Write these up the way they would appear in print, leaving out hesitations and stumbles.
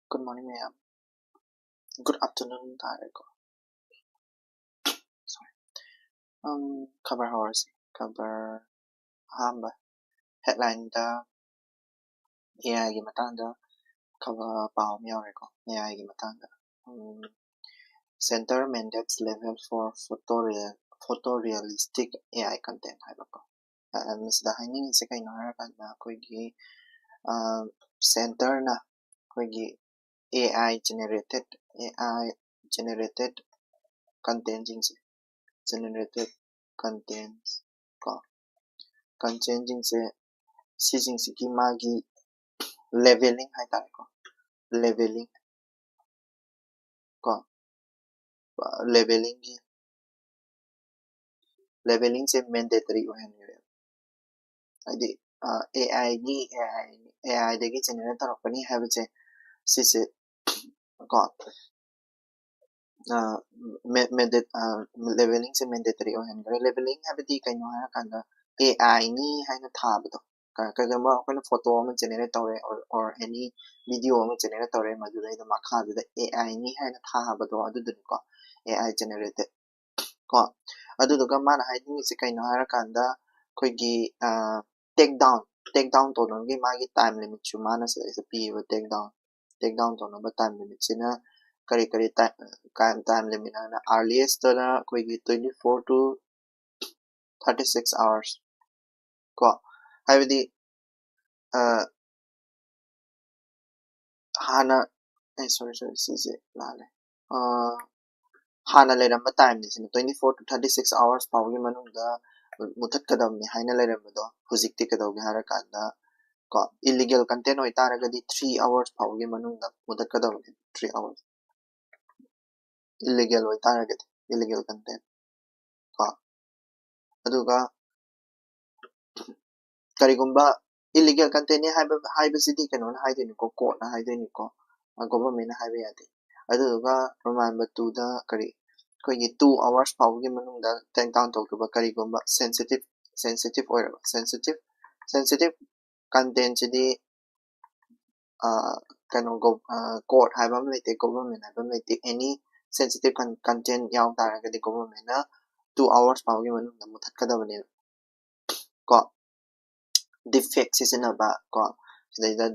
Good morning, ma'am. Good afternoon, Tarek. Sorry. Cover horse. Cover hamba. Headline da AI gi matangda cover pao miyaureko. AI gi matangda. Center mandates level for photorealistic AI content haibako. Misda haining se kaino harakanda akoigi center na akoigi AI generated content jingse generated contents ko content jingse si jingse ki magi leveling haitare ko leveling ko leveling se mandatory ohenire adi AI degi generate tarakani habse sise ko leveling se mandatory ohenire leveling habdi kaino harakanda AI ni haina thabado kagama akona photo ama generate tawre or any video ama generate tawre madura ida makha da AI ni haina thabado adudun ko AI generated ko aduduga mana haiding se kaino harakanda koigi take down to no gi magi time limit chu mana se pi take down to no time limit sina kari time limit na earliest na koigi 24 to 36 hours ko haibidi hana sorry sise lale hana leramba time ni sina 24 to 36 hours pawgi manungda mutat kadamni haina lerambado hujikti kadawgi harakanda ko illegal content oi taragadi 3 hours pawgi manungda mutat kadawni 3 hours illegal oi taragadi illegal content ko aduga karigumba illegal content ni haiba city kanon haideni ko court na haideni ko government na haiba yade aduga roman batuda kari koigi 2 hours pawgi manungda take down tawtuba karigumba sensitive or sensitive content chidi kano court haiba lete government haiba lete any sensitive content yaw taragadi government na 2 hours pawgi manungda mutat kadabane ko defect sisinaba ko sida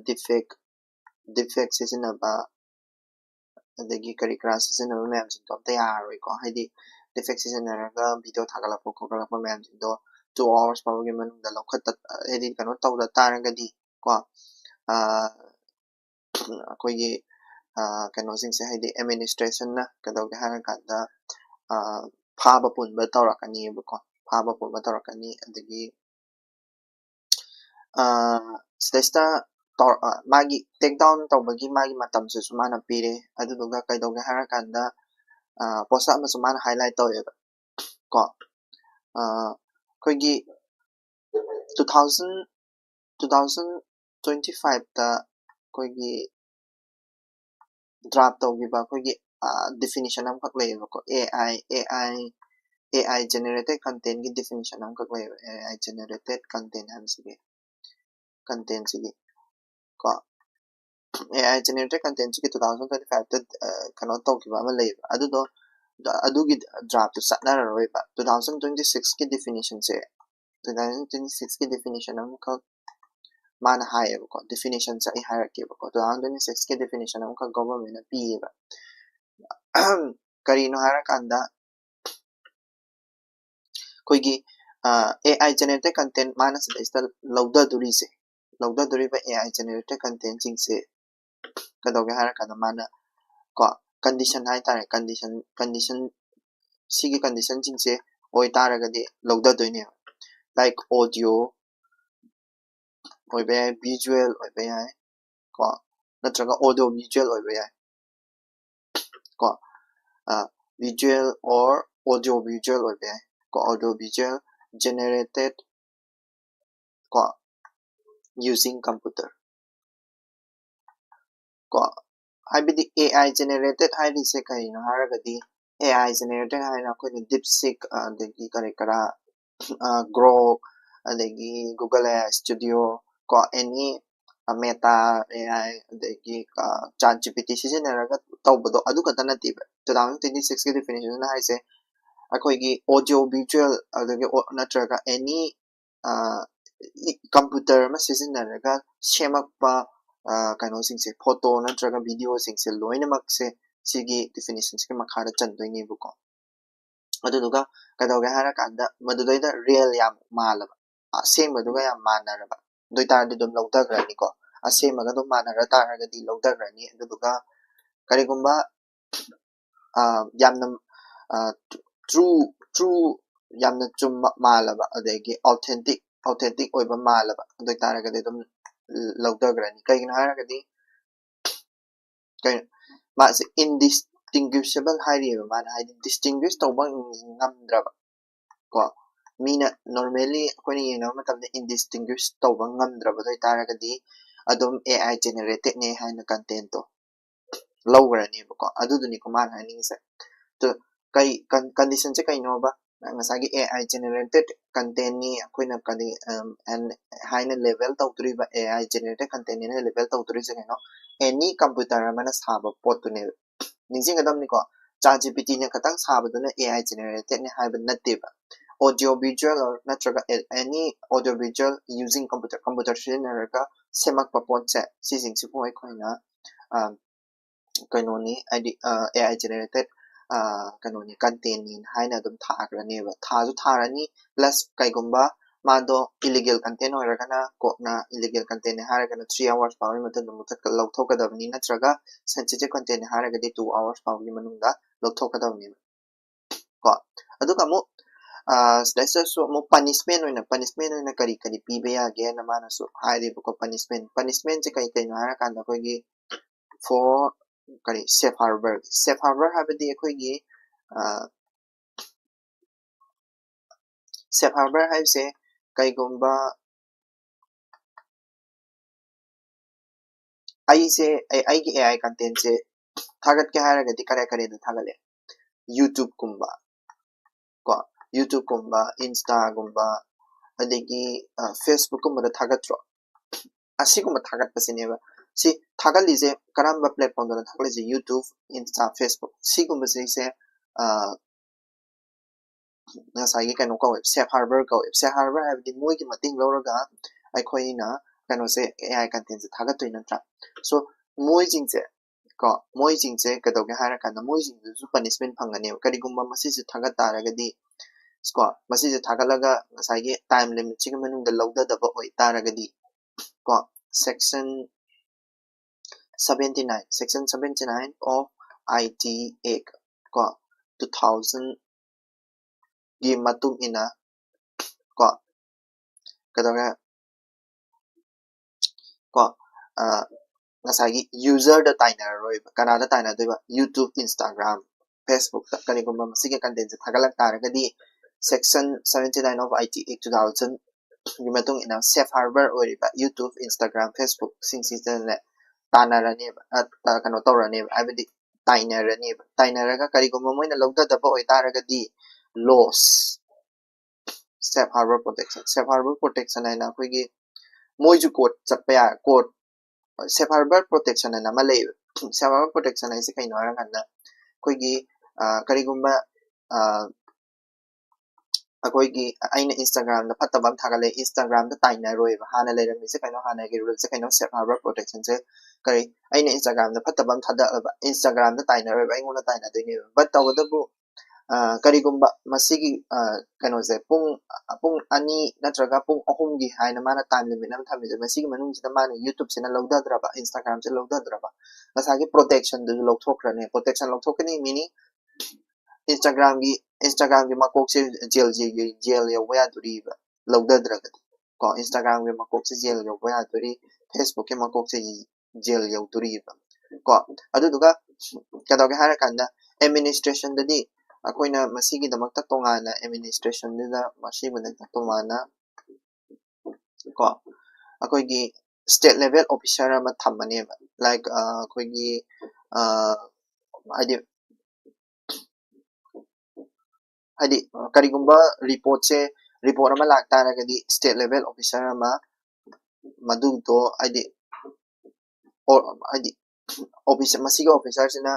defect sisinaba adagi kari class sisinaba mayam sinto amta yaroi ko haidi defect sisinaraga video thagalapo khogalapa mayam sinto 2 hours pawgi manungda lokhat haidi kano tawda taragadi ko akoigi kano singse haidi administration na kadawge harakanda phaba punba tawrakani ko phaba punba tawrakani adagi sida magi take down tawbagi magi matamse sumana pire aduduga kaidawge harakanda posa ama sumana highlight taweba ko koigi 2025 ta koigi draft tawgiba koigi definition am khak leyeba ko AI generated content ki definition am khak leyeba AI generated content hamsige content sige ko AI generated content sige 2025 ta kano tawgiba ama leyeba adudo adugi draft to satnararoiba 2026 ki definition se 2026 ki definition am khak mana hayeba ko definition sa I hierarchy ko 2026 ki definition am khak government na piyeba karino harakanda koigi AI generated content mana sida lauda duriba AI generated content jingse kadawge harakanda mana ko condition hai tare condition sigi condition jingse oi taragadi lauda doine like audio oibe visual oibe ko natraga audio visual oibe ko visual or audio visual oibe ko audio visual generated ko using computer ko haibidi AI generated haidi se kaino haragadi AI generated haina ko deepseek adagi kare kara grow adagi google AI studio ko any Meta AI adagi ChatGPT sizinaraga tawbado adu kata natiba 2026 ki definition na haise akoigi audio visual adagi natraga any computer ma sizinaraga semakpa kaino singse photo natraga video singse loinamak se sigi definitions ki makhara chandoini buko aduduga kadoga hara kanda madudaida real yam malaba asengbaduga yam manaraba doitardi dum lawdagrani ko asemaga dum manara taragadi lawdagrani aduduga karigumba yamna true yamna chum malaba adegi authentic oiba malaba doitaragadi dum lawdagrani kaigina haragadi kay mase indistinguishable hairiba mana haidi distinguish tawba ngamdraba ko mina normally akoina yena matamde indistinguish tawba ngamdraba doitaragadi adum AI generated ne haina content to lawgrani ko aduduni ko man hani se to kai condition se kai no ba ngasagi AI generated content ni akoina kani and haina level tawtri ba AI generated content ni level tawtri se no any computer mana saba potune ningsing adam ni ko ChatGPT ne katang saba duna AI generated ne haiba natte ba audio visual or natraga any audio visual using computer sizinaraga semak pa pot se sising si ko akoina kanoni AI generated kanoni content ni haina dum thagrani ba thaju tharani plus kaigumba mado illegal content oiragana ko na illegal content ne haragana 3 hours pawi mata dum mutak lawthokadabni natraga sensitive content ne haragadi 2 hours pawi manungda lawthokadabni ko aduga mo so mo punishment oina kari piba yage na mana so hairi ko punishment je kai kai no harakanda koigi for kari safe harbor habadi akoigi safe harbor haise kaigumba aise aigi AI content se thagat ke haragadi kare da thagale YouTube kumba Insta kumba adegi Facebook kumba da thagatro asigumba thagat pasineba si thagalise karamba platform da thagalise YouTube Insta Facebook sigumba se ngasagi kano ko safe harbor habdi moigi mating lawraga aikoina kano se AI content se thagatoina tra so moijingse kadoge harakanda moijing su punishment phangane karigumba masisi thagat taragadi ko masisi thagalaga ngasagi time limit chi manungda lawda daba oi taragadi ko section 79 of IT Act ko 2000 gi matung ina ko kadoge ko ngasagi user da tainer roi kanada tainer doiba YouTube Instagram Facebook kanigumba masige content se thagalang taragadi section 79 of IT Act 2000 gi matung ina safe harbor oriba YouTube Instagram Facebook sing season le tanarani kano tawrani abdi tainaraga karigumba moina lawda daba oi taragadi laws safe harbor protection aina koigi moiju court chapya court safe harbor protection aina malay safe harbor protection aise kaino aranganda koigi karigumba akoigi aina Instagram da patabam thagale Instagram da taina roiba hana leirami se kaino hana gi rule se kaino safe harbor protection se kari aina Instagram da patabam thada Instagram da taina roiba ingona taina doini but tawadabu karigumba masigi kaino se pung ani natraga pung ahum gi haina mana time limit nam thamide masigi manung sida mana YouTube sina lawdadraba Instagram se lawdadraba masagi protection du lawthokrane protection lawthokani meaning Instagram gi makok se jail ya waya duriba lawdadraga ko Instagram gi makok se jail ya waya duri Facebook gi makok se jail ya duriba ko aduduga kadoge harakanda administration dadi akoina masigi damakta tongana administration da masigi damakta tongana ko akoigi state level officer ama thamane like akoigi hadi karigumba report ama laktara gadi state level officer ama maduto hadi or adi officer masiga officer sina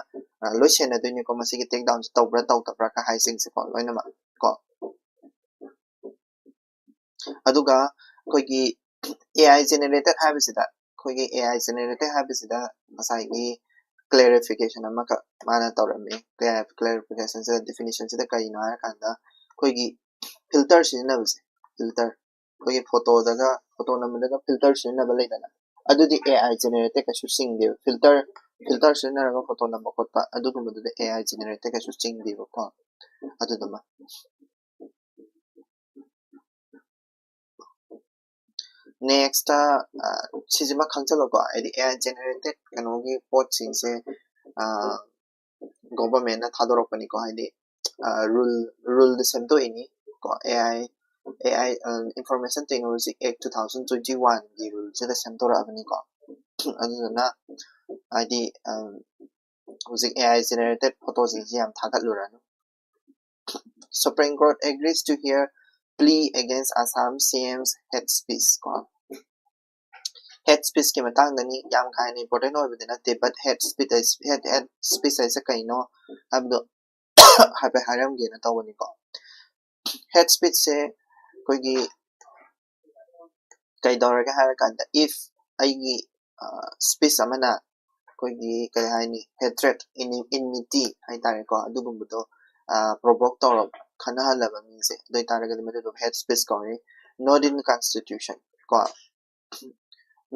loi sena doini ko masiga take down tawbra tawtabra ka hai sing se ko loina ma ko aduga koigi AI generated habisida koigi AI generated habisida masai gi clarification amaka mana tawrami clarification se definition se kai na kanda koigi filter sina bise filter koigi photo namdaga filter sina balaidana adudi AI generated kasu singde filter sina raga photo number khotpa adugumadu AI generated kasu singde ko adudama next sijima khangchalo ko AI generated kanogi pot sing se government na thadorokani ko haidi rule the semto ini ko AI Information Technology Act 2021 gi rule se the semto ra abani ko aduna haidi music AI generated photos is yam thagatlura no Supreme Court agrees to hear plea against Assam CM's head speech ko head speech ke matang dani yam kind important oi bidina te but head speech is kaino abdo hape haram ge na tawani ko head speech se koigi kai dawraga hara kanda if aigi speech amana koigi kai haini hatred enmity hai tare ko adugumbudo provoke tawra khana halaba mi se doi taraga madu head speech ko not in constitution ko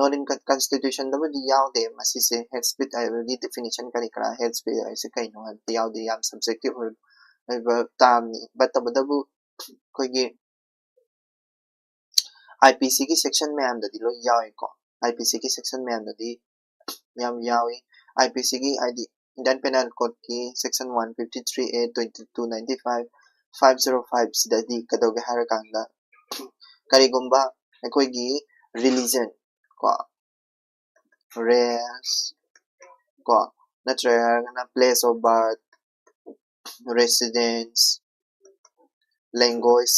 not in constitution da budi yaude masi se head speech ai definition kari kara head speech ai se kai no yaude yam subjective term ni but tabadabu koigi IPC की section में हम ददी लो यावे को IPC की section में हम ददी यम यावे IPC की ID Indian Penal Code की section 153A 2295 505 सिददी कदोगे हर कांदा करिगुम्बा कोई की religion को race को नत्रया place of birth residence language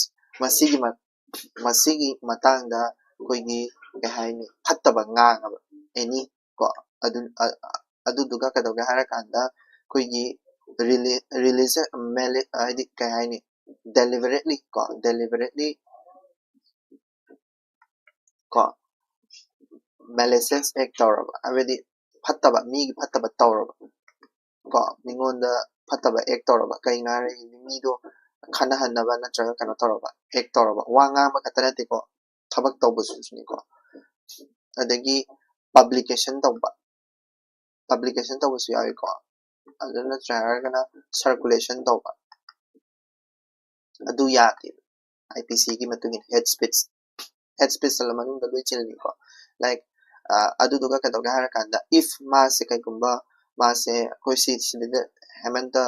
masigi matangda koigi kahaini phattaba ngangaba any ko aduduga kadoga harakanda koigi release adi kahaini deliberately ko malicious act tawraba abedi phattaba migi phattaba tawraba ko mingonda phattaba act tawraba kai ngare mido khana hanaba natraga kano tawraba act tawraba wa ngama katanate ko thabak tawbusu ni ko adagi publication tawbusu yawi ko aduna traga circulation tawba adu yati IPC ki matungin head speech salamanung da loi chilni ko like adu duga kadoga harakanda if ma se kai kumba ma se koi si de hemanta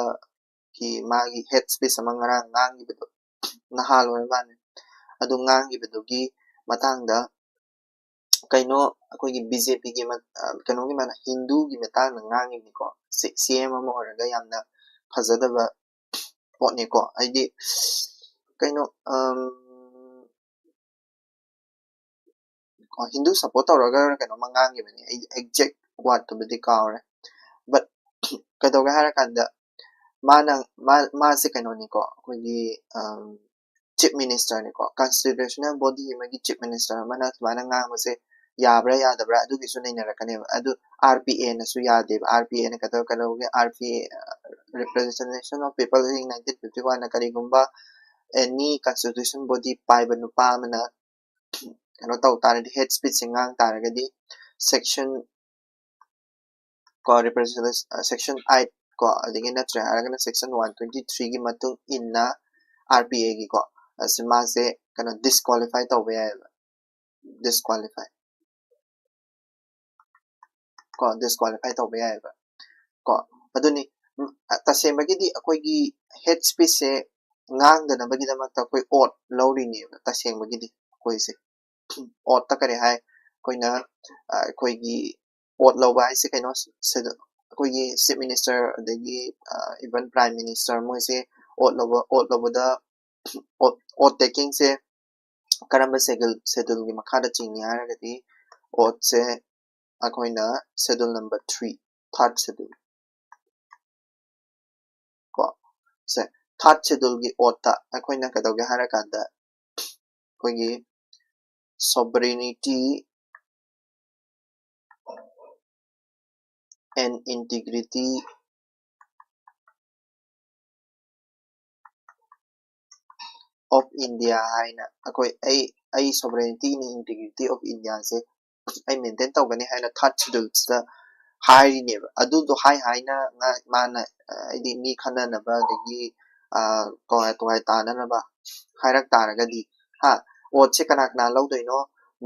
ki magi head speech amangara ngangi bedo nahal oi bane adu ngangi bedo gi matangda kaino akoigi BJP gi kano gi mana Hindu gi matang ngangi ni ko CM ama oraga yamna phajadaba potni ko aidi kaino Hindu support oraga kano mangangi bani exact what to be kaure but kadoga harakanda ma se kano ni ko akoigi chief minister ni ko constitutional body magi chief minister mana ngama se yabra yadabra adu gisu nei narakane adu RPA na su yade RPA na kadoga RPA representation of people in 1951 na karigumba any constitution body pai banu pa mana kano taw taradi head speech singang taragadi section ko representation section 8 ko adigi na tra aragana section 123 gi matung inna RPA gi ko asima se kana disqualify tawbe ya disqualify tawbe ya ko aduni tasembagidi akoigi head speech se ngangdana bagida makta koi ot lawri ni tasembagidi koi se ot ta kare hai koina akoigi ot lawba hai se kaino se akoigi chief minister adagi even prime minister moi se ot lawba da ot taking se karamba segel gi makhada chingni haragadi ot se ꯑꯩꯈꯣꯏꯅ schedule number 3 third schedule ꯀꯣ ꯁꯦ third schedule ꯒꯤ ꯑꯣꯠꯇ ꯑꯩꯈꯣꯏꯅ ꯀꯩꯗꯧꯒꯦ ꯍꯥꯏꯔꯀꯥꯟꯗ ꯑꯩꯈꯣꯏꯒꯤ sovereignty and integrity of India haina akoi ai sovereignty and integrity of India se ai maintain tawgani haina third schedule da hai ne adu do hai haina mana idi mi khana na ba dagi toy ta na ba hairak taragadi ha ot se kana kana lawdoino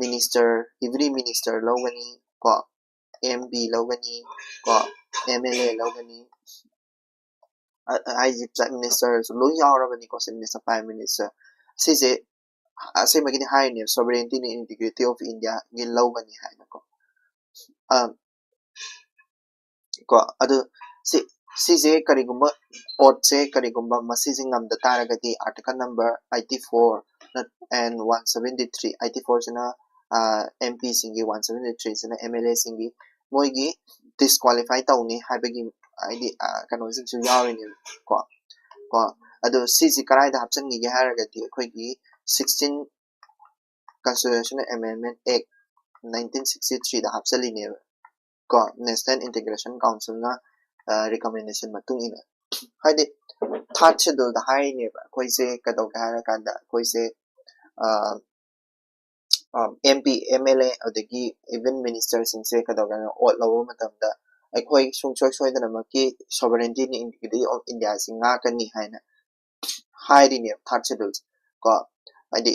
minister every minister lawgani ko MP lawgani ko MLA lawgani I prime minister lo yaurabani ko minister prime minister sise ase magini high ne sovereignty and integrity of India gi lawgani haina ko adu sise karigumba ot se karigumba masisi ngamda taragati article number 84 and 173 84 sina MP singi 173 sina MLA singi moigi disqualify tawni haibagi aidi kano sing su yawini ko adu sisi karai da hapsan gi haragati akhoi 16 Constitutional Amendment Act 1963 da hapsali ne ko National Integration Council na recommendation matung ina haide third schedule da hai ne ba koi se kadau ka hara kanda koi se MP MLA adagi even minister sing se kadau ka ot lawo matam da akhoi sung choi da ma ki sovereignty and integrity of India singa kani haina haidi ne third schedule ko haide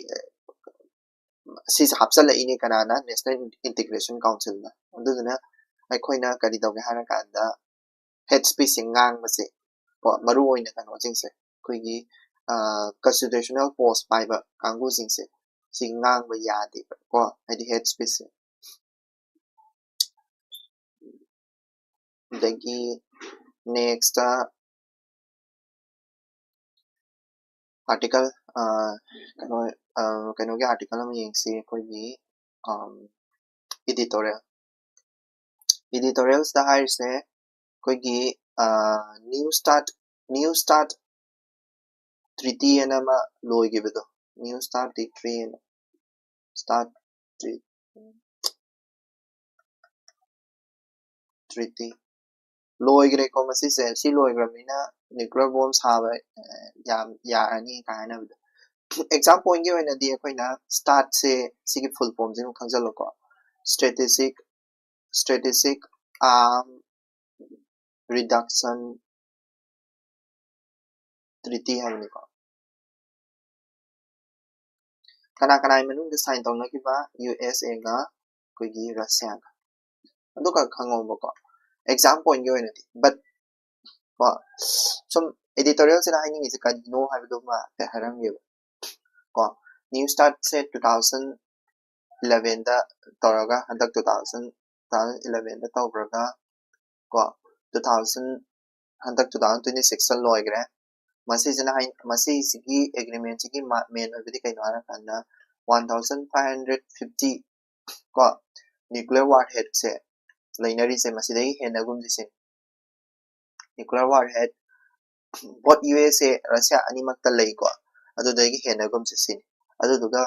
si hapsala ini kanana National Integration Council na aduna akhoi na kadi dau ka hara kanda head speech ngang mase ko maru oina kano jingse koigi constitutional post paiba kangu jingse singang ba yade ko adi head speech dagi next article kano ge article am yengse koigi editorials da hire se koigi new start treaty and ama loy gibedo new start treaty and start treaty loy gre ko masi se si loy gramina nuclear bombs haba ya ani kana exam point ge wena di akoina start se sigi full form jing khangjalo ko strategic arm reduction treaty havni ko kana menu de sign tawna ki ba USA ga koigi Russia ga aduka khango ko exam point ge wena di but some editorial se na ni is ka no have do ma te haram ge ko new start se 2011 da toraga handak 2011 da tawbraga ko 2000 handak 2026 sa loigre masi jana masi sigi agreement sigi main obidi kai nara kanna 1550 ko nuclear warhead se lainari se masi dai henagum disin nuclear warhead both USA Russia animakta lay ko adu dai henagum sin adu duga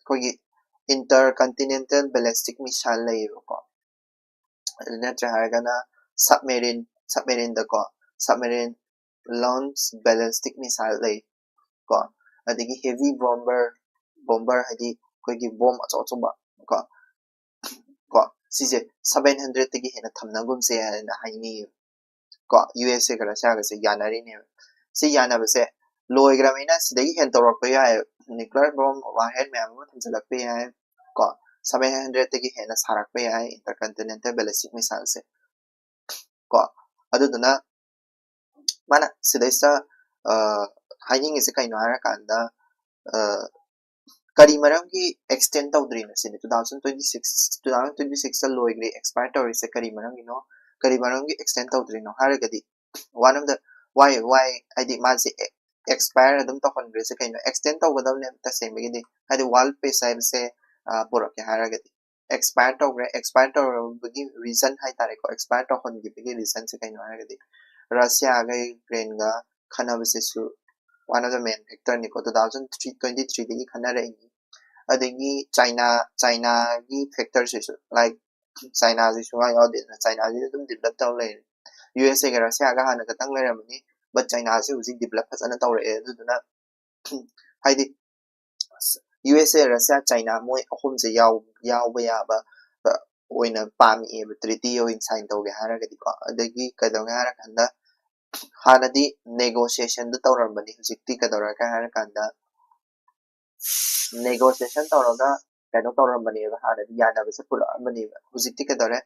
koigi intercontinental ballistic missile lay ko natra haragana submarine da ko submarine launch ballistic missile lay ko adigi heavy bomber hadi koigi bomb acho ba ko sije 700 tagi hena thamnagum se na haini ko USA ga Russia ga se yanari ne si yana ba se loy gramina sidai hen torok pa ya nuclear bomb warhead me amu thamjalak pa ya ko 700 tagi hena sarak pa ya intercontinental ballistic missile se ko aduduna mana sidai sa hiding is kai no hara kanda kari maram ki extend tawdri na sin 2026 sa loigre expiratory se kari maram ki extend tawdri no haragadi one of the why I did mazi expire adum to hundred se kaino extend to badam ne ta same gi di hadi wall pe side se pura ke hara ga expire to gi reason hai tare ko expire to hon gi reason se kaino hara ga di Russia ga Ukraine ga khana se su one of the main factor ni ko 2023 gi khana re ni adagi China gi factor se su like China ji su ya de China ji dum develop taw le USA ga Russia ga hana ka tang le ramani but China ji uji develop phasana taw re adu duna haidi USA Russia China moi ahum se yaw ba ya ba oina pami e treaty o in sign taw ga hara ga di ko adagi ka daw ga hara kanda hanadi negotiation da taw ramani hujikti ka daw ka hara kanda negotiation tawraga kaino tawrambani ba hanadi yanabase pulakambani ba hujikti kadore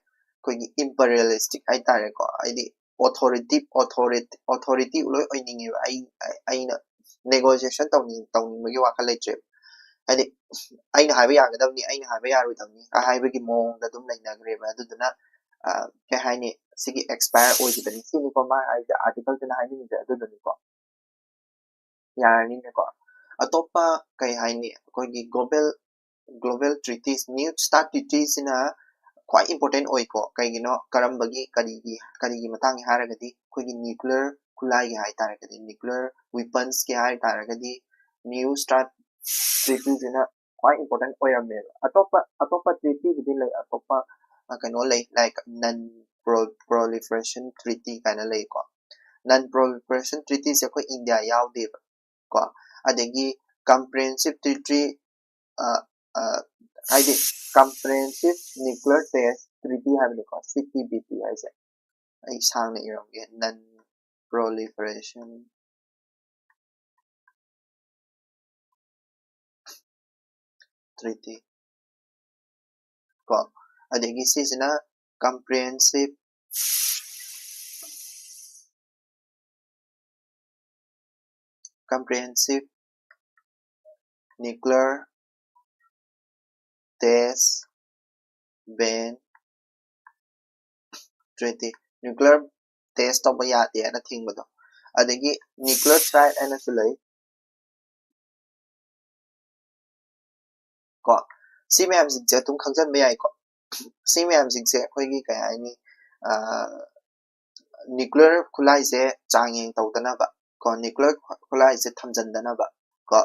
koigi imperialistic ai tare ko aidi authority uloi oiningi ba aina negotiation tawning magi wakal leitre aidi aina haiba yagadabni aina haiba yaroidabni a haibagi mong da dum lainagre ba aduduna ke haini sigi expire oidibani sini ko ma ai article tana haini ni aduduni ko yarani ne ko atopa kai haini koigi global treaties new start treaties ina quite important oiko kaigino karambagi karigi matang haragadi koigi nuclear kulai hai taragadi nuclear weapons ke hai taragadi new start treaties ina quite important oyame atopa treaty bidi lai atopa kaino lai like non proliferation treaty kana lai ko non proliferation treaty se ko India yaude ko adagi comprehensive treaty haide comprehensive nuclear test treaty habne ko CTBT haise ai sangne irongge non proliferation treaty ko adagi sisina comprehensive nuclear test ban treaty nuclear test to ya de na thing bado adagi nuclear trial ana sulai ko si mayam jing je tum khangjan me ai ko si mayam jing se khoi gi kai ai ni nuclear khulai se changyeng tawdana ba ko nuclear khulai se thamjandana ba ko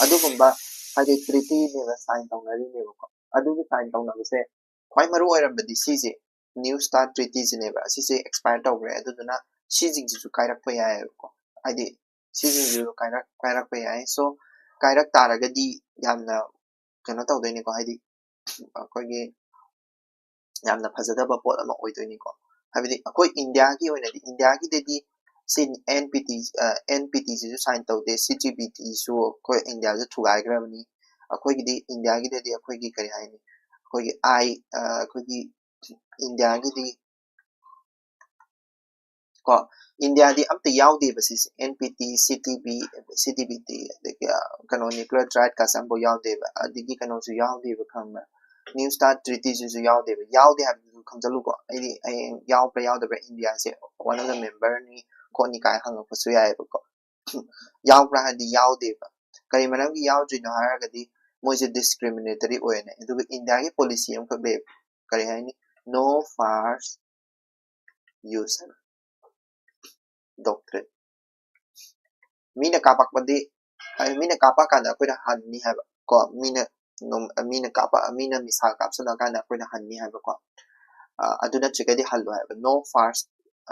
adugumba haide treaty ne ba sign tawnari ne ko adugi sign tawnaba se khwai maru oirambadi sise new start treaties ne ba sise expire tawre aduduna sijing ju kairak pa yai ko haide sijing ju kairak pa yai so kairak taragadi yamna kano tawdoini ko haide akoigi yamna phajadaba pot ama oidoini ko habidi akoi India gi oinadi India gi dedi sin NPT ji sign tawde CGBT su ko India ju thugai grabani akoi gi India gi dedi akoi gi kari haini akoi gi akoi gi India gi di ko India di amta yaude basis NPT CTBT de kano nuclear triad ka sambo yaude ba adigi kano su yaude ba khangna new start treaty ju yaude ha khangjalu ko ai yau pra yaude ba India se one of the member ni ko ni kai hang ko su yai ba ko yau pra hadi yaude ba kai manam gi yau jino har ga di moje discriminatory oine edu India gi policy am ko be kare haini no force use doctrine mina kapak badi mina kapak kana ko da hanni ha ko mina kapa mina misal kap suna kana ko da hanni ha ko aduna chigadi halwa ha no force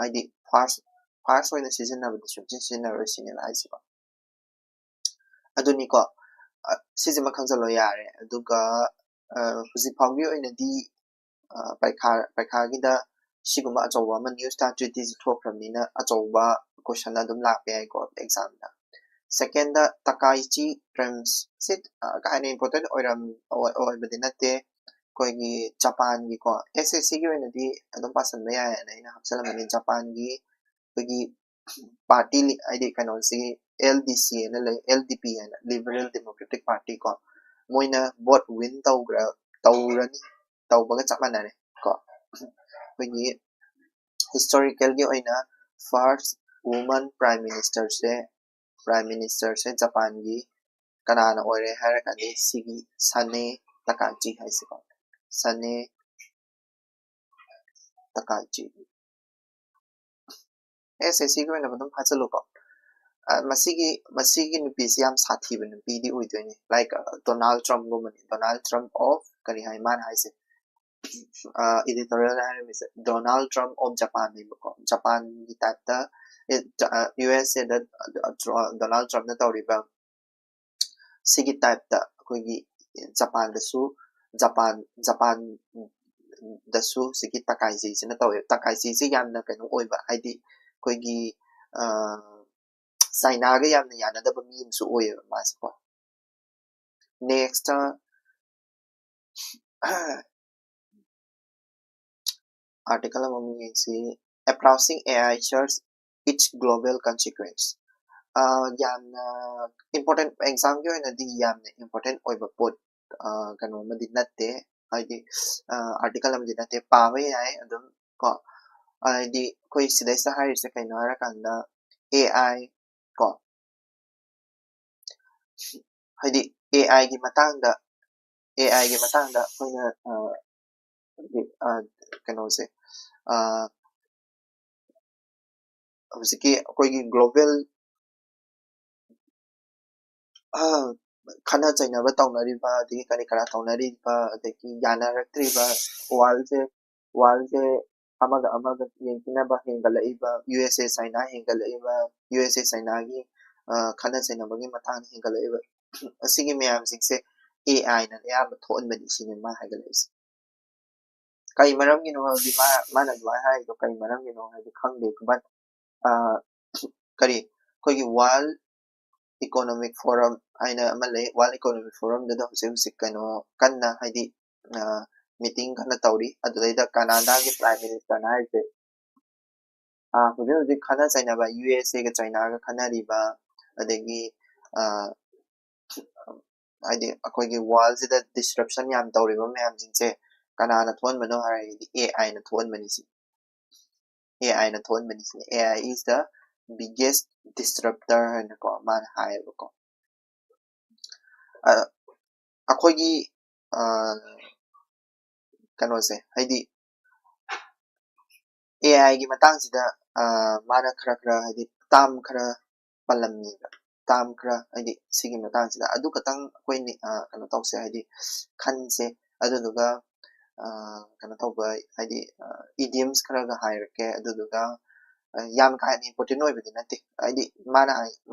id force oina season na badi season na rosin na aisi ba aduni ko sisi makhangzalo yare aduga huzi phamgi oina di paikha gi da siguma achowa ma new start treaties thokramnina achowa question adum lakpe ai ko exam da second da Takaichi transit kind important or bedinate koigi Japan gi ko SSC gi oina di adum pasan ba ya na ina hapsala mani Japan gi koigi party id kanon si LDC na LDP na Liberal Democratic Party ko moina vote win tawrani tawbaga chapmanare ko koigi historical gi oina first woman prime minister se Prime Minister se Japan gi kanana oire harakani sigi Sane Takaichi haisiko Sane Takaichi SSC ko na badum hachalu ko masigi nupisi yam sathi ban nupi di uidone like Donald Trump go mani Donald Trump of kani hai man haise editorial analysis Donald Trump of Japan ni ko Japan gi ta US said that Donald Trump na tawriba sigi type ta kogi Japan da su Japan da su sigi Takaichi sina tawi Takaichi si yamna kanu oiba haidi kogi China ga yamna yana da ba mi su oiba mas ko next article among see approaching AI shares its global consequence yamna important exam yo na di yamna important oiba pot kanu ma di natte haidi article am di natte pawe ai adum ko di koi sidai sa hai se kaino ara kanda AI ko haidi AI gi matangda koina kano se husiki koigi global khana chaina ba taunari ba di kani kara taunari ba adaki yana rakri ba wal se amaga yenkina ba hengalai ba USA China hengalai ba USA China gi khana chaina ba gi matang hengalai ba asigi miyam singse AI na ya ba thon ba ni sine ma hagalai kai maram gi no di mana dwai hai to kai maram gi no hai di khang de but kari koigi world economic forum aina amale world economic forum da husik kano kanna haidi meeting kana tawri adulaida Canada gi prime minister na haise hujik khana China ba USA ga China ga khana riba adagi haidi akoigi world sida disruption yam tawriba mayam jingse kanana thon mano hai AI na thon mani si AI na thon mani si AI is the biggest disruptor na ko man hai ko akoigi kano se haidi AI gi matang sida mana khara haidi tam khara palamni tam khara haidi sigi matang sida adu katang koi ni kano tawse haidi khanse adu duga kano tawba haidi idioms khara ga hairake adu duga yam ka ni important oi bidi nate haidi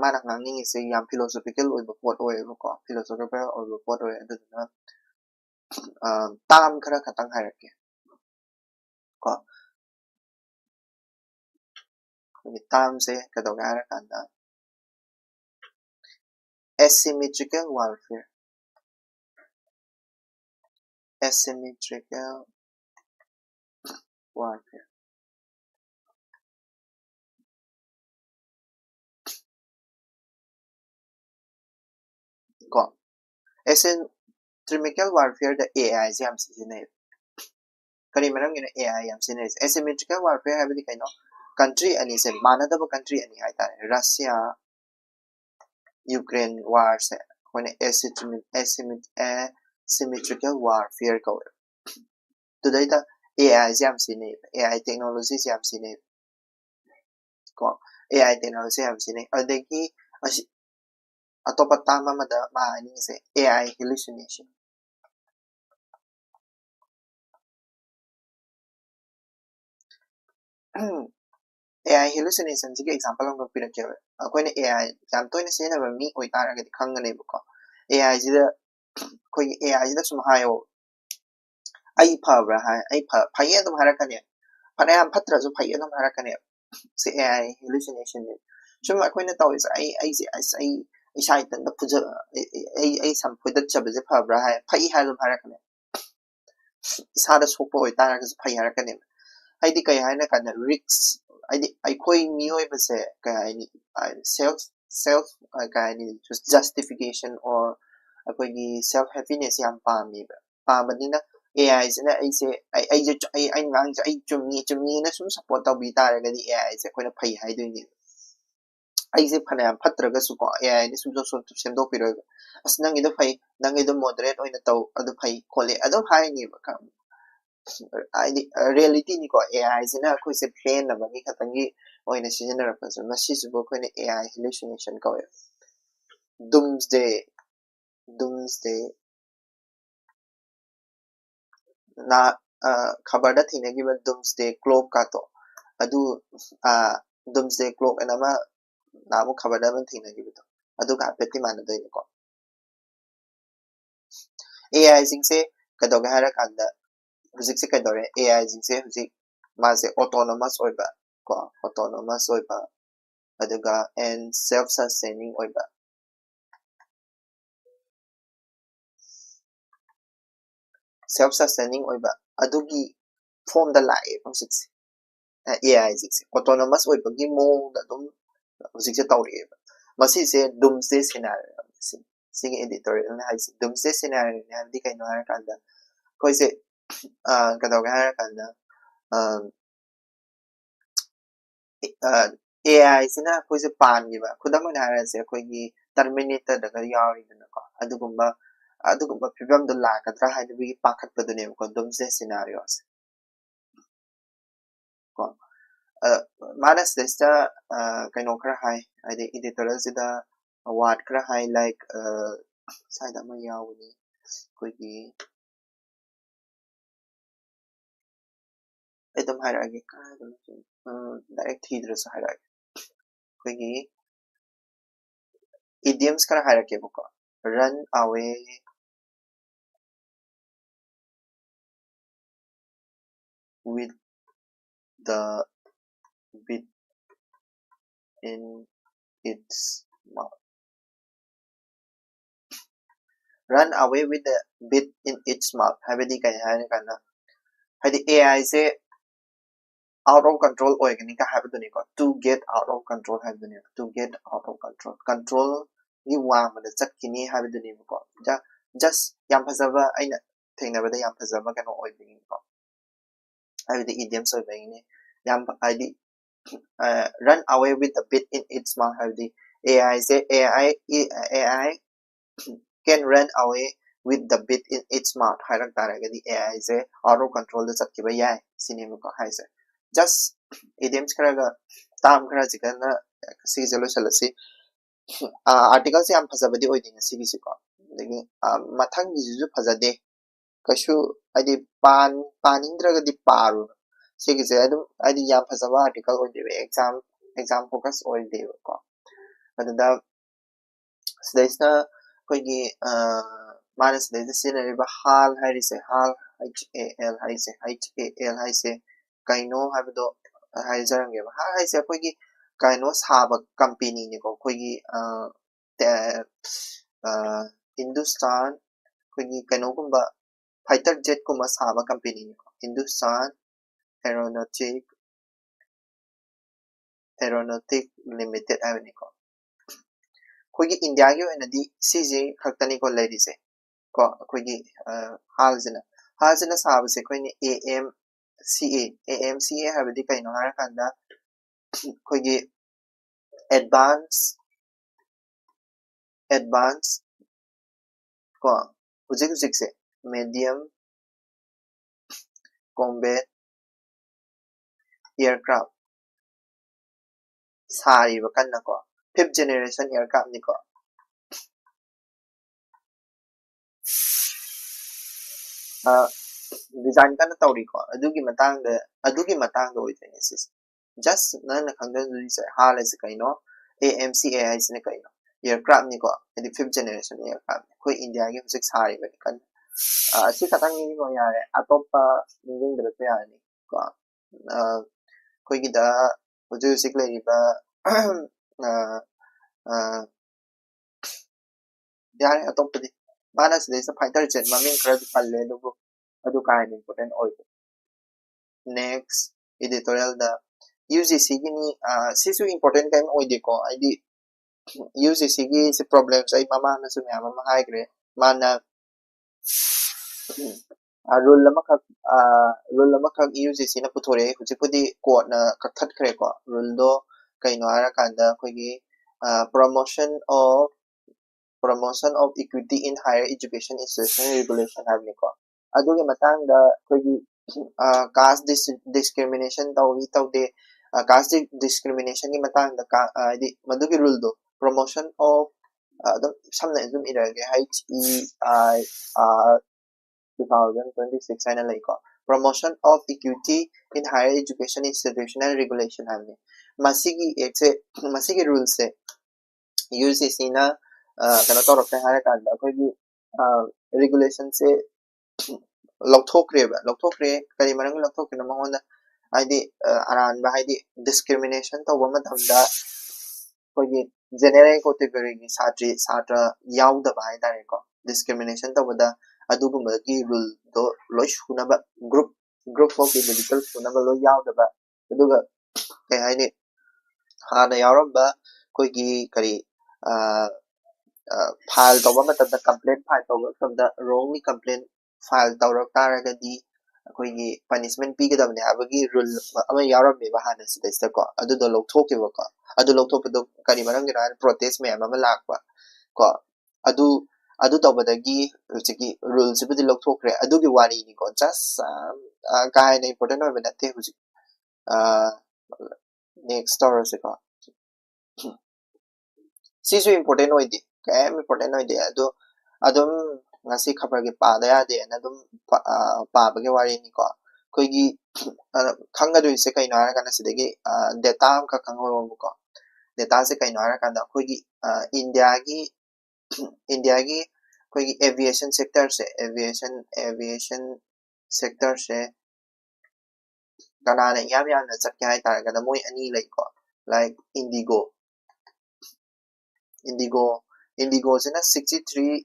mana ngangning ise yam philosophical oi ba pot oi ko philosophical oi ba pot oi adu duga tam khara katang hairake ko tam se kadaw ga harakanda asymmetrical warfare ko asymmetrical warfare da AI jam sine kari maram gina AI yam sine asymmetrical warfare habidi kaino country ani se manadaba country ani hai ta Russia Ukraine war se kone asymmetrical warfare ko today ta AI jam sine AI technology jam sine ko AI technology jam sine adagi atopa tama mada maani se AI hallucination AI hallucination sigi example ang pinakyawe akoina AI jam toina sina ba mi oi tara gadi khangane ko AI sida koi AI sida sum hayo ai phabra hai ai phaiye dum harakane phanayam phatra su phaiye dum harakane se AI hallucination ne sum akoina tawis ai isai tan da puja ai sam phuda chabaje phabra hai phai hai dum harakane isada sokpa oi tara ga phai harakane haidi kai haina kana risks haidi aikoi mioi base kai ni self kai ni justification or akoi ni self happiness yam pami ba pamanina AI sina ai ngang ai chumi na sum support taw bi tara ga di AI se koina phai hai doi ni ꯑꯩꯁꯦ ꯐꯅꯌꯥꯝ ꯐꯠꯇ꯭ꯔꯒꯁꯨꯀꯣ AI ꯅ ꯁꯦꯝꯗꯣꯛꯄꯤꯔꯣꯏꯕ ꯑꯁ ꯅꯪꯒꯤꯗꯣ ꯐꯩ ꯅꯪꯒꯤꯗꯣ moderate ꯑꯣꯏꯅ ꯇꯧ ꯑꯗꯨ ꯐꯩ ꯈꯣꯠꯂꯦ ꯑꯗꯨꯝ ꯍꯥꯏꯅꯦꯕ ꯍꯥꯏꯗꯤ ꯔꯤꯌꯦꯂꯤꯇꯤꯅꯤꯀꯣ AI ꯁꯤꯅ ꯑꯩꯈꯣꯏꯁꯦ ꯍꯦꯟꯅꯕꯒꯤ ꯈꯛꯇꯪꯒꯤ ꯑꯣꯏꯅ ꯁꯤꯖꯤꯟꯅꯔꯛꯄꯁꯨ ꯃꯁꯤꯁꯤꯕꯨ ꯑꯩꯈꯣꯏꯅ AI hallucination ꯀꯧꯋꯦ doomsday na खबर थेनगिब doomsday clock का तो अदु doomsday clock अनमा नामु खबर थेनगिब तो अदु का पेति मानदोइनको AI सिंगसे कदोगे हारा कांदा हुजिक से कदोरे AI सिंगसे हुजिक मासे autonomous ओइबा को autonomous ओइबा अदुगा and self sustaining ओइबा self sustaining ओइबा अदुगी form the लाए हुजिक AI जिक्से autonomous ओइबगी मोड अदुम हुजिक से तौरेबा मसी से doomsday scenario सिंग editorial ना हाइसे doomsday scenario ने हमदी कइनो हारा कांदा कोइसे कदोगे हारा कांदा AI सिना कोइसे पानगिबा खुदमन हारा से कोइगी terminator दगा यारिदनको अदुगुम्बा फिबम द लाकत्रा हाइदबी पाखतपदने को doomsday scenarios को मानस देस्टा कइनो खरा हाई आइदे editorial सिदा award खरा हाई like साइदा म यावनी कोइगी एकदम हाइरागे का डायरेक्ट थीद्रस हाइरागे कोइगी idioms खरा हाइरागे बुको run away with the bit in its mouth run away with the bit in its mouth हाइबदी कइ हाइने काना हाइदे AI से out of control ओइगनी का हाइबदुनी को to get out of control हाइबदुनी to get out of control नि वामदा चटकिनी हाइबदुनी को just याम फजबा आइना थेंगनबदा याम फजबा कनो ओइबिनी को हाइबदी idioms ओइबिनी याम आइदी run away with the bit in its mouth हाइबदी AI से AI can run away with the bit in its mouth हाइरक तारगदी AI से out of control द चटकिबा याय सिनेमा को हाइसे just idioms खरागा ताम खरा जिकना सिजलो चलसी आर्टिकल से हम फजबदी ओइदिंग सिगिसी को लेकिन मथंग जिजु फजदे कशु आइदि पानिंद्रगदी पारु सिगिसे अदु आइदि याम फजबा आर्टिकल ओइदिबे एग्जाम फोकस ओइदिबे को अदुदा सदैसना कोइगी मानस देज सिनरिबा हाल हाइरिसे हाल HAL हाइसे काइनो हाइबदो हाइजरंगेबा हाइसे कोइगी काइनो साबा कंपनी निको कोइगी हिंदुस्तान कोइगी काइनो गुम्बा फाइटर जेट कुमा साबा कंपनी निको हिंदुस्तान एरोनॉटिक लिमिटेड आइनिको कोइगी इंडिया की ओइनदी सीजे खक्तनी को लेरिसे को कोइगी हालजना साबसे कोइनी AMCA हाबदी काइनो हारा कांदा कोइगी एडवांस को हुजिक से मीडियम कॉम्बैट एयरक्राफ्ट सारीबा कन्ना को 5th generation aircraft निको डिजाइन कन्ना तौरी को अदुगी मतांग ओइतने सिस just नन खंगन से हाल से कइनो AMCA हाइसने कइनो एयरक्राफ्ट निको यदि 5th generation aircraft कोई इंडिया की हुजिक सारीबा कन असि खतंग नि को यारे अतोपा निंग दरते यानी को कोई दा हुजिक लेरिबा यारे अतोपदी मानस देस फाइटर जेट ममिंग खरा पल्ले दुबो अदु काइन इंपोर्टेंट ओइबो नेक्स्ट एडिटोरियल दा UGC गिनी सिसु इंपोर्टेंट काइन ओइदे को आइदी UGC गी से प्रॉब्लम्स आई मामा नसु म्याम मा हाइग्रे माना रूल लमा खक UGC ना पुथोरे हुजिपुदी कोर्ट ना कथत खरे को रूल दो कइनो आरा कांदा कोइगी promotion of equity in higher education institutional regulation habniko adugi matangda koigi caste discrimination tawi tawde caste discrimination gi matangda di madugi rule do promotion of adum samna adum irage HEIR 2026 haina laiko promotion of equity in higher education institutional regulation habni masigi rules se UCC na kano tawrokte hare kanda akoigi regulation se lokthokre kari marang lokthokre na mangonda haidi aran ba haidi discrimination tawba matamda koigi general category gi satra yaudaba haidare ko discrimination tawda adugumba gi rule do loi sunaba group of individuals sunaba loi yaudaba aduga kai haini hana yauramba koigi kari file tawba matamda complaint file tawba matamda wrongly complaint file tawrak taragadi akoigi punishment pigadabne abagi rule ama yaurame ba hana sida ko adu do lokthokeba ko adu lokthokpado kari marang gira protest me ama lakba ko adu tawbadagi hujiki rules budi lokthokre adugi wari ni ko just guy na important oiba natte hujik next story se ko sisu important oide kayam important oide adum ngasi khabar gi pada ya de na adum pabage wari ni ko koigi khangadu se kaina ara kana sidegi data ka khangho ko data se kaina ara kana koigi india gi koigi aviation sector se kana na yam na chakya hai tar kana moi ani lai ko like indigo se na 63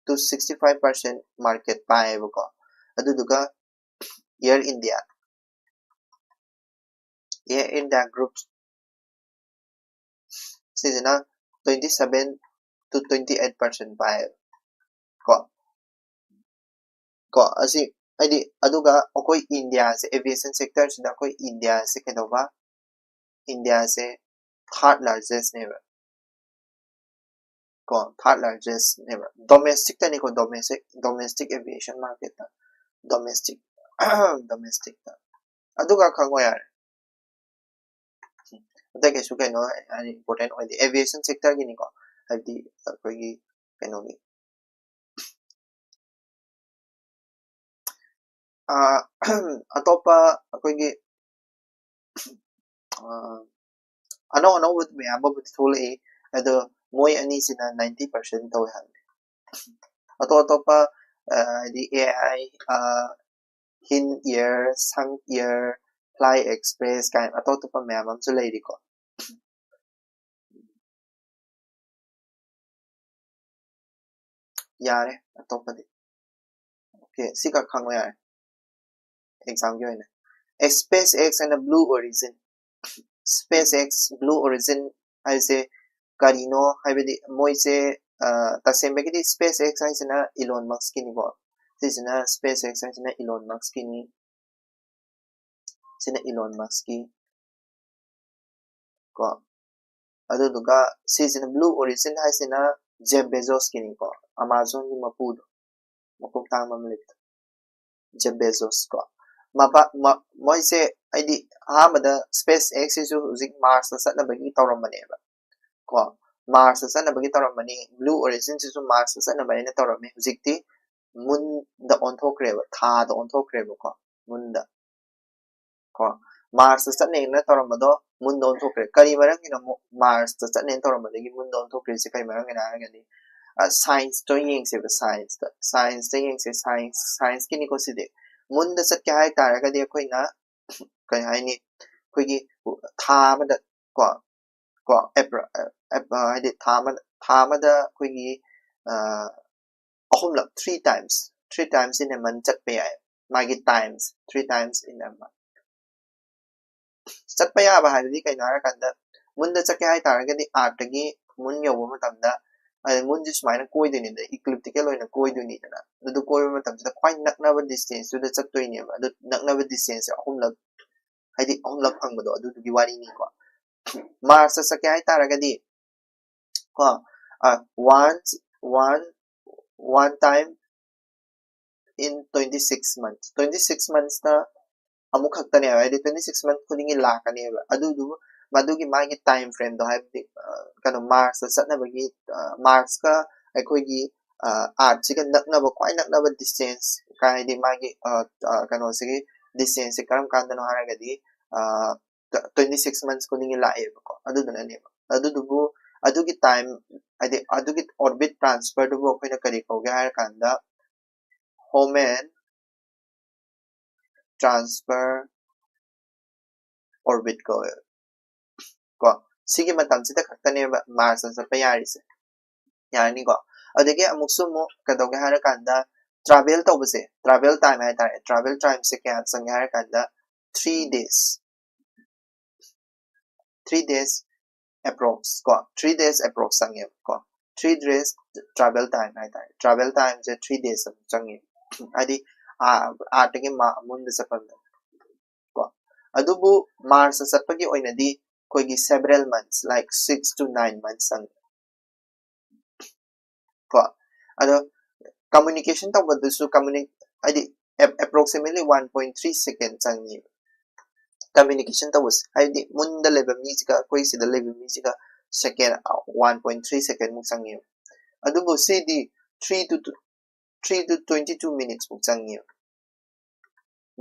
to 65% market pae ko aduduga Air India group sisina 27 to 28% pae ko asi adi aduga akoi India se aviation sector sida akoi India se kedoba India se third largest neighbor ko third largest neighbor domestic tani ko domestic aviation market ta domestic ta aduga khango yar adage su keno important oide aviation sector gi ni ko hadi koigi keno gi atopa koigi ano with me above thule ado moi ani sina 90% tawe han atopa the AI hin year sang year fly express kind atopa ma'am am su lady ko yare atopa di okay sika khango yare exam gi hoina SpaceX and a Blue Origin SpaceX Blue Origin aise karino haibedi moise tasembegidi SpaceX aisena Elon Musk kini bo sisina SpaceX aisena Elon Musk kini sina Elon Musk ki ko aduduga sisina Blue Origin aisena Jeff Bezos kini ko Amazon ni mapudo mapukta mamlit Jeff Bezos ko moise aidi hamada SpaceX isu zik Mars na satna bagi tawramane ba ko Mars sa na bagi tawramani Blue Origin isu Mars sa na bagi tawrame zikti mun da onthokre ba tha da onthokre ba ko mun da ko Mars sa ne na tawramado mun da onthokre kari marang ina Mars sa ne tawramadi mun da onthokre se kari marang ina ngani science to yeng se science to yeng se science kini ko side mun da sat kya hai tara ka de koi na kai hai ni koi gi tha ma da ko hadi thama da koi gi ahumlak 3 times in a month chat pe ai magi times 3 times in a month chat pa ya ba hadi kai na kan da mun da chak hai tar ga di art gi mun yo ma tam da mun ji smai na koi de ni da ecliptical oina koi du ni da du koi ma tam da quite nak na ba distance du da chat toi ni ba du nak na ba distance ahumlak hadi ahumlak phang ba do du gi wari ni ko Mars sa kya hai taragadi ko one time in 26 months 26 months na amuk khaktane adi 26 months khudingi lakani adudu madugi magi time frame do haibdi kano marks satna bagi marks ka aikogi art siga nakna ba kwai nakna ba distance kai di magi kano sigi distance karam kandano haragadi 26 months khudingi lae ko adudu na ne adudu bu adugi time adi adugi orbit transfer do bu koina kari ko ga har kanda Hohmann transfer orbit ko sige matam sida khaktane Mars sa payarise yani ko adege amuksu mo kadoge hara kanda travel tawbase travel time hai tare travel time se kya sang hara kanda 3 days 3 days approx ko 3 days approx sang ko 3 days travel time hai tare travel time je 3 days sang adi atege ma mun sa panda ko adubu Mars sa pagi oinadi koigi several months like 6 to 9 months sang ko ado communication ta wadu communicate adi approximately 1.3 seconds sang communication ta was adi munda level music koi sida level music second 1.3 second mu sang ado bo cd 3 to 22 minutes mu sang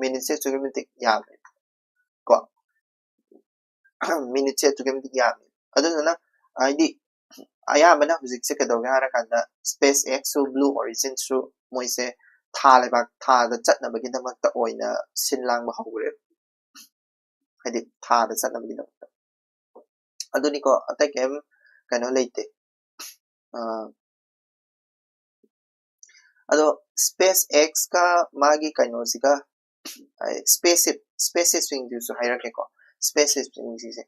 minutes to gamitik yam ko minutes to gamitik yam ado na adi ayamana huzik se kadoga hara kanda SpaceX so Blue Origin so moise tha lebak tha da chatna bagi damak ta oina sinlang ba hawre hadi tha da chatna bagi damak aduni ko atai kem kano leite ado SpaceX ka magi kano sika spaceship swing du so hairake ko spaceship swing se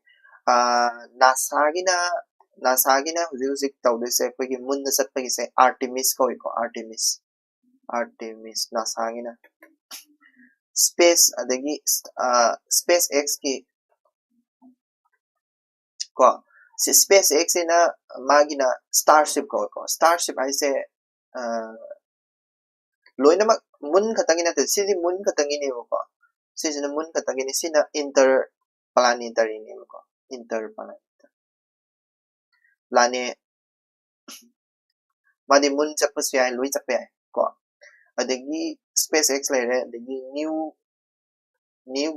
NASA gina huzik tawde se kogi munna satpagi se Artemis ko Artemis NASA gina space adagi SpaceX ki ko si SpaceX ina magina Starship ko Starship ai se loina mak mun khatangina te si mun khatangini ko si sina mun khatangini sina interplanetary ni ko interplanetary lane madi mun chappa se ai loi chappe ko adagi SpaceX lere adagi new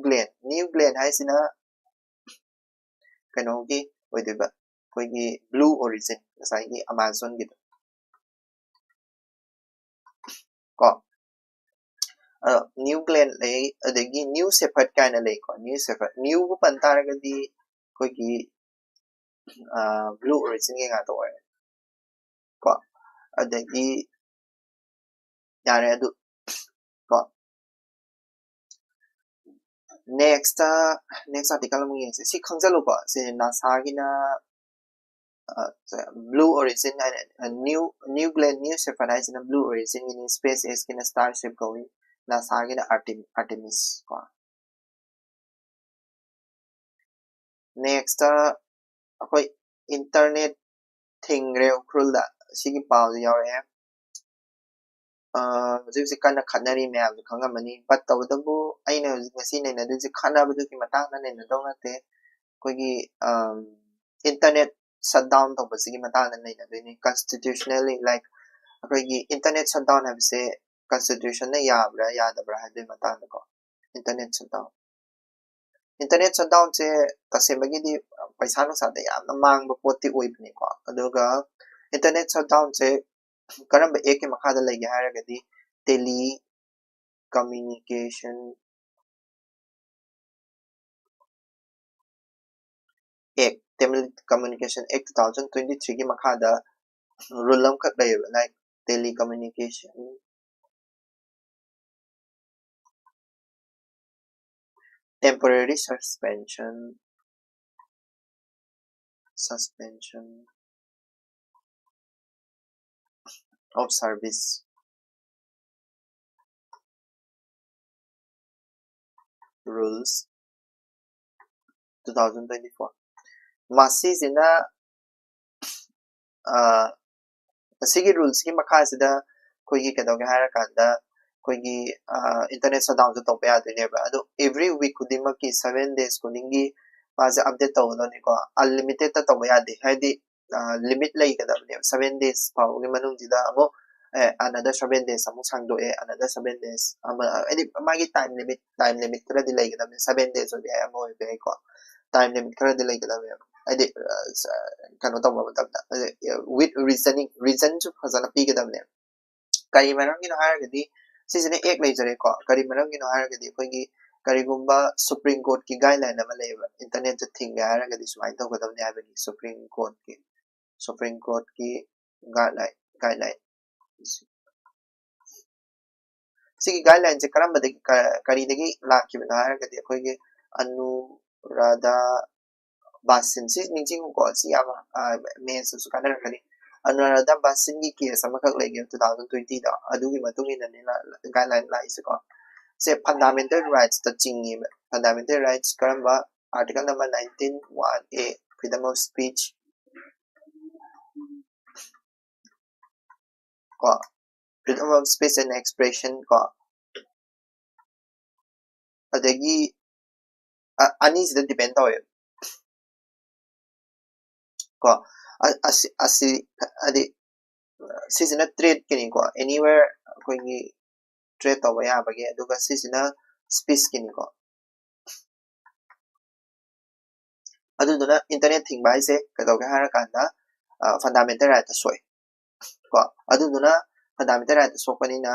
glenn hai sina kano gi oidiba koigi Blue Origin sai gi Amazon gi ko new glenn le adagi new shepherd kana le ko new shepherd new bu pantara gadi koigi Blue Origin gi nga to ko adagi yare adu ko next article mo yeng si khangjalu ko si NASA gi na Blue Origin and new glenn new shepherd hai sina Blue Origin in SpaceX gi na Starship going NASA gi na Artemis ko next akoi internet thing reo krulda sigi paw yaure hꯧꯖꯤꯛ ꯀꯟꯅ ꯈꯠꯅꯔꯤ ꯃꯌꯥꯝꯁꯨ ꯈꯪꯉꯝꯃꯅꯤ but ꯇꯧꯕꯇꯕꯨ ꯑꯩꯅ ꯍꯧꯖꯤꯛ ꯉꯁꯤ ꯅꯩꯅꯗꯣꯏꯁꯦ ꯈꯠꯅꯕꯗꯨꯒꯤ ꯃꯇꯥꯡꯗ ꯅꯩꯅꯗꯧ ꯅꯠꯇꯦ ꯑꯩꯈꯣꯏꯒꯤ internet shutdown ꯇꯧꯕꯁꯤꯒꯤ ꯃꯇꯥꯡꯗ ꯅꯩꯅꯗꯣꯏꯅꯤ constitutionally like ꯑꯩꯈꯣꯏꯒꯤ internet shutdown ꯍꯥꯏꯕꯁꯦ constitutionꯅ ꯌꯥꯕ꯭ꯔꯥ ꯌꯥꯗꯕ꯭ꯔꯥ ꯍꯥꯏꯕꯒꯤ ꯃꯇꯥꯡꯗꯀꯣ internet shutdown ꯁꯦ ꯇꯁꯦꯡꯕꯒꯤꯗꯤ ꯄꯩꯁꯥ ꯅꯨꯡꯁꯥꯗ ꯌꯥꯝꯅ ꯃꯥꯡꯕ ꯄꯣꯠꯇꯤ ꯑꯣꯏꯕꯅꯤꯀꯣ ꯑꯗꯨꯒ internet shutdown say karamba ek makhada lege haragadi telecommunication act 2023 ki makhada rulam khat lay like telecommunication temporary suspension of service rules 2024 masisina ꯑꯁꯤꯒꯤ ꯔꯨꯜꯁꯀꯤ ꯃꯈꯥꯁꯤꯗ ꯑꯩꯈꯣꯏꯒꯤ ꯀꯩꯗꯧꯒꯦ ꯍꯥꯏꯔꯀꯥꯟꯗ ꯑꯩꯈꯣꯏꯒꯤ ꯏꯟꯇꯔꯅꯦꯠ ꯁꯠꯗꯥꯎꯟꯁꯨ ꯇꯧꯕ ꯌꯥꯗꯣꯏꯅꯦꯕ ꯑꯗꯣ ꯑꯦꯚ꯭ꯔꯤ ꯋꯤꯛ ꯈꯨꯗꯤꯡꯃꯛꯀꯤ 7 days ꯈꯨꯗꯤꯡꯒꯤ ꯃꯥꯁꯦ ꯑꯞꯗꯦꯠ ꯇꯧꯒꯗꯧꯅꯤꯀꯣ ꯑꯟꯂꯤꯃꯤꯇꯦꯗꯇ ꯇꯧꯕ ꯌꯥꯗꯦ ꯍꯥꯏꯗꯤ ꯂꯤꯃꯤꯠ ꯂꯩꯒꯗꯕꯅꯦꯕ 7 days ꯐꯥꯎꯕꯒꯤ ꯃꯅꯨꯡꯁꯤꯗ ꯑꯃꯨꯛ another 7 days ꯑꯃꯨꯛ ꯁꯥꯡꯗꯣꯛꯑꯦ another 7 days ꯑꯃ ꯍꯥꯏꯗꯤ ꯃꯥꯒꯤ ꯇꯥꯏꯝ ꯂꯤꯃꯤꯠ ꯈꯔꯗꯤ ꯂꯩꯒꯗꯕꯅꯦ 7 days ꯑꯣꯏꯕ ꯌꯥꯏ ꯑꯃ ꯑꯣꯏꯕ ꯌꯥꯏꯀꯣ ꯇꯥꯏꯝ ꯂꯤꯃꯤꯠ ꯈꯔꯗꯤ ꯂꯩꯒꯗꯕꯅꯦꯕ ꯍꯥꯏꯗꯤ ꯀꯩꯅꯣ ꯇꯧꯕ ꯃꯇꯝꯗ with reasonꯁꯨ ꯐꯖꯅ ꯄꯤꯒꯗꯕꯅꯦꯕ ꯀꯔꯤ ꯃꯔꯝꯒꯤꯅꯣ ꯍꯥꯏꯔꯒꯗꯤ ꯁꯤꯁꯤꯅ ꯑꯦꯛ ꯂꯩꯖꯔꯦꯀꯣ ꯀꯔꯤ ꯃꯔꯝꯒꯤꯅꯣ ꯍꯥꯏꯔꯒꯗꯤ ꯑꯩꯈꯣꯏꯒꯤ ꯀꯔꯤꯒꯨꯝꯕ ꯁꯨꯄ꯭ꯔꯤꯝ ꯀꯣꯔꯠꯀꯤ ꯒꯥꯏꯗꯂꯥꯏꯟ ꯑꯃ ꯂꯩꯌꯦꯕ ꯏꯟꯇꯔꯅꯦꯠꯇ ꯊꯤꯡꯒꯦ ꯍꯥꯏꯔꯒꯗꯤ ꯁꯨꯃꯥꯏꯅ ꯇꯧꯒꯗꯕꯅꯤ ꯍꯥꯏꯕꯒꯤ ꯁꯨꯄ꯭ꯔꯤꯝ ꯀꯣꯔꯠꯀꯤ ꯒꯥꯏꯗꯂꯥꯏꯟ ꯁꯤꯒꯤ ꯒꯥꯏꯗꯂꯥꯏꯟꯁꯦ ꯀꯔꯝꯕꯗꯒꯤ ꯀꯔꯤꯗꯒꯤ ꯂꯥꯛꯈꯤꯕꯅꯣ ꯍꯥꯏꯔꯒꯗꯤ ꯑꯩꯈꯣꯏꯒꯤ ꯑꯅꯨꯔꯥꯙꯥ ꯕꯥꯁꯤꯟ ꯁꯤ ꯅꯤꯡꯁꯤꯡꯉꯨꯀꯣ ꯁꯤ ꯌꯥꯝ ꯃꯦꯟꯁꯇꯁꯨ ꯀꯥꯟꯅꯔꯛꯀꯅꯤ ꯑꯅꯨꯔꯥꯙꯥ ꯕꯥꯁꯤꯟꯒꯤ ꯀꯦꯁ ꯑꯃꯈꯛ ꯂꯩꯒꯦ 2020ꯗ ꯑꯗꯨꯒꯤ ꯃꯇꯨꯡ ꯏꯟꯅꯅꯦ ꯒꯥꯏꯗꯂꯥꯏꯟ ꯂꯥꯛꯏꯁꯦꯀꯣ ꯁꯦ ꯐꯟꯗꯥꯃꯦꯟꯇꯦꯜ ꯔꯥꯏꯠꯁꯇ ꯆꯤꯡꯉꯦꯕ ꯐꯟꯗꯥꯃꯦꯟꯇꯦꯜ ꯔꯥꯏꯠꯁ ꯀꯔꯝꯕ article number 19(1)(a) freedom of speech ko freedom of speech and expression ko adagi ani sida depend tawe ko asi adi sisina trade kini ko anywhere koi gi trade tawa ya bage aduga sisina speech kini ko aduduna internet thing bai se kadoga harakanda fundamental right soi ko aduduna fundamental right sokani na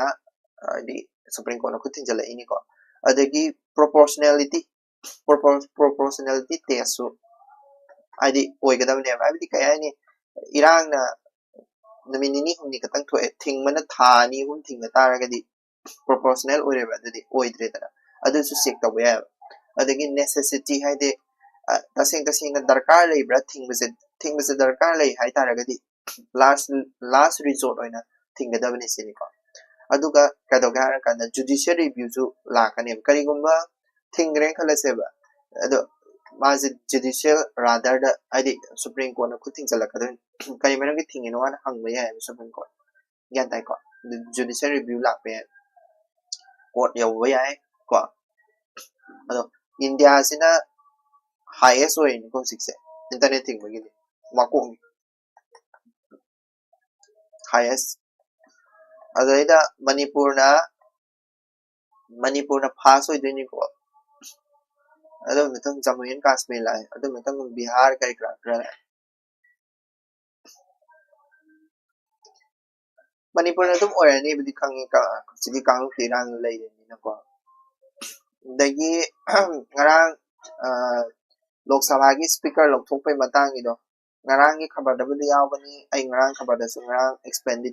di supreme court na kutin jala ini ko adagi proportionality test so adi oigadamne abdi kayani irangna naminini humni katang thoe thingmana thani hum thingna taragadi proportional oireba adudi oidredana adu su check tawa ya adagi necessity haide tasing darkar leibra thingbase darkar lei hai taragadi last resort oina thinggadabani sini ko aduga kadoga harakanda judicial review su lakane karigumba thingre khalaseba adu mazi judicial rather the id supreme court na kuting jalakadun kari merang ki thingino wana hangba ya supreme court yan tai ko judicial review lakpe court yawa ya ko ado india sina highest way ni ko sikse internet thing bagi mako highest adaida manipur na pass hoy deni ko ado mitang jammu and kashmir lai ado mitang bihar kai kra manipur na tum orani bidi khangi ka sigi kang tirang lai ni na ko dagi ngarang lok sabha gi speaker lok thok pai matang ido ngarang gi khabar da bidi yawani ai ngarang khabar da su ngarang expand di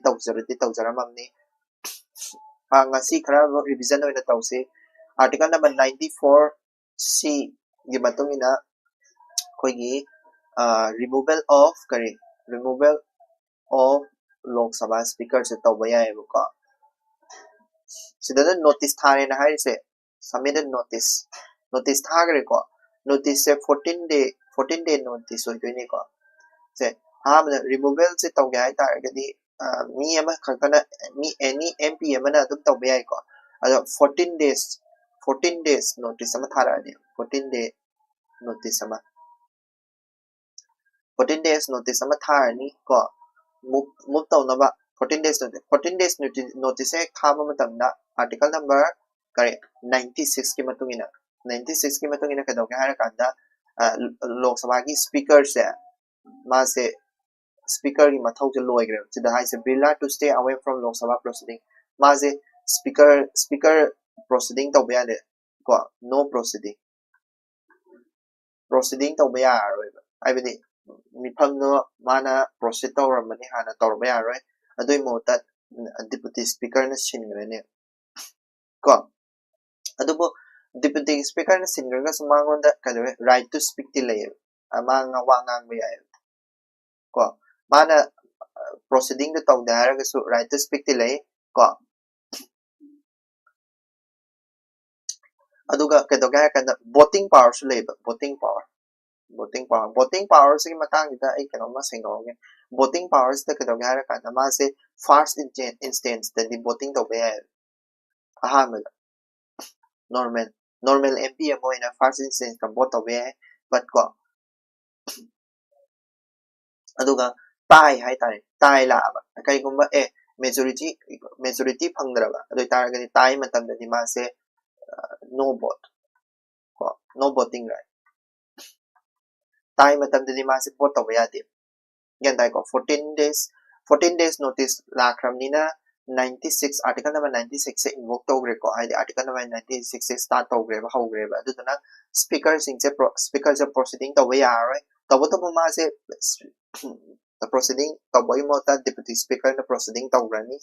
tawjaramamni ngasi khara revision oina tawse article number 94C gi matungina koigi removal of Lok Sabha speaker se tawba yae ko sidana notice thare na haise submitted notice thagre ko notice se 14 day notice hoy ni ko se removal se tawga ai tar gadi mi ama khakana mi any MP amana adum tawba yae ko ado 14 days notice ama thara ni 14 day notice ama 14 days notice ama thara ni ko move tawnaba 14 days notice ek thaba matamda article number 96 ki matungina 96 ki matungina kadawga harakanda lok sabha gi speaker se ma se speaker gi mathau je loigre sida hai se bill to stay away from lok sabha proceeding ma se speaker proceeding tawba yade ko no proceeding tawba ya roiba aibidi mifamno mana proceed tawramani hana tawba ya roi adui mota deputy speaker na singrene ko adubo deputy speaker na singraga sumangonda kadwe right to speak ti lay amanga wangang ba ya ko mana proceeding to tawda haraga su right to speak ti lay ko aduga kadoga kada voting power su lay voting power se matang ida ai kano ma singo voting powers the kadog hara kan ma se first instance the voting to be aham normal MP mo in a first instance ka vote to be but ko aduga tai hai tai la ba kai gumba majority phangdraba adu taragani tai matam da ma se no vote ko no voting right tai matam da ma se vote to be ya de yan dai ko 14 days notice la kramnina 96 article number 96 se invoke to gre ko ai article number 96 se start to gre ba ho gre ba adu na speaker sing se speaker se proceeding to we are right to ma se the proceeding to boy mo ta deputy speaker na proceeding to grani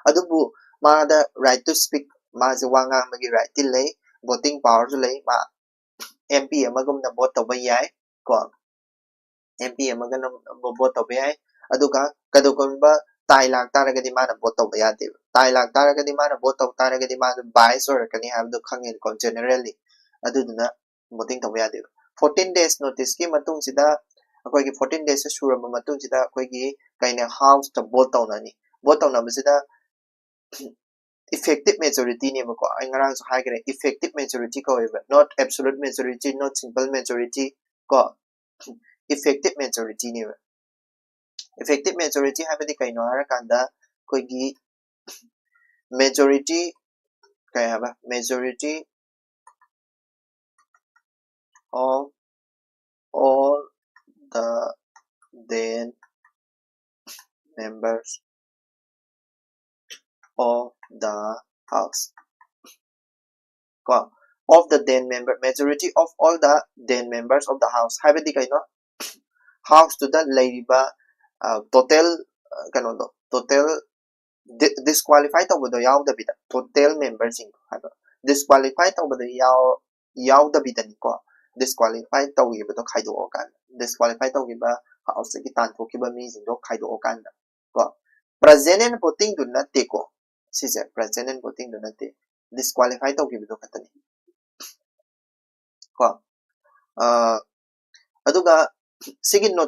adu bu ma the right to speak ma se wanga ma gi right til lay voting power lay ma MP amagum na vote to ba yai ko MP amagana vote to ba yai aduga kadugumba tai lak taragadi mana vote to ba yade tai lak taragadi mana vote to taragadi mana bias or kani have the khangin ko generally aduduna voting to ba yade 14 days notice ki matung sida akoi ki 14 days sura matung sida akoi ki kaina house to vote to nani vote to na sida effective majority ne ko angarang so high grade effective majority ko not absolute majority not simple majority ko effective majority ne effective majority habadi kaino hara kanda koi gi majority kaya haba majority of all the then members of the house ko of the then member majority of all the then members of the house habadi kaino house to the laiba total kano do total disqualify to bodo yaw da bida total members in haba disqualify to bodo yaw da bida ni ko disqualify to gi bodo khaido okan disqualify to gi ba house ki tan ko ki ba mi jing do khaido okan ko present and voting do not take ko sise present and voting do not take disqualify to gi bodo katani ko aduga sigin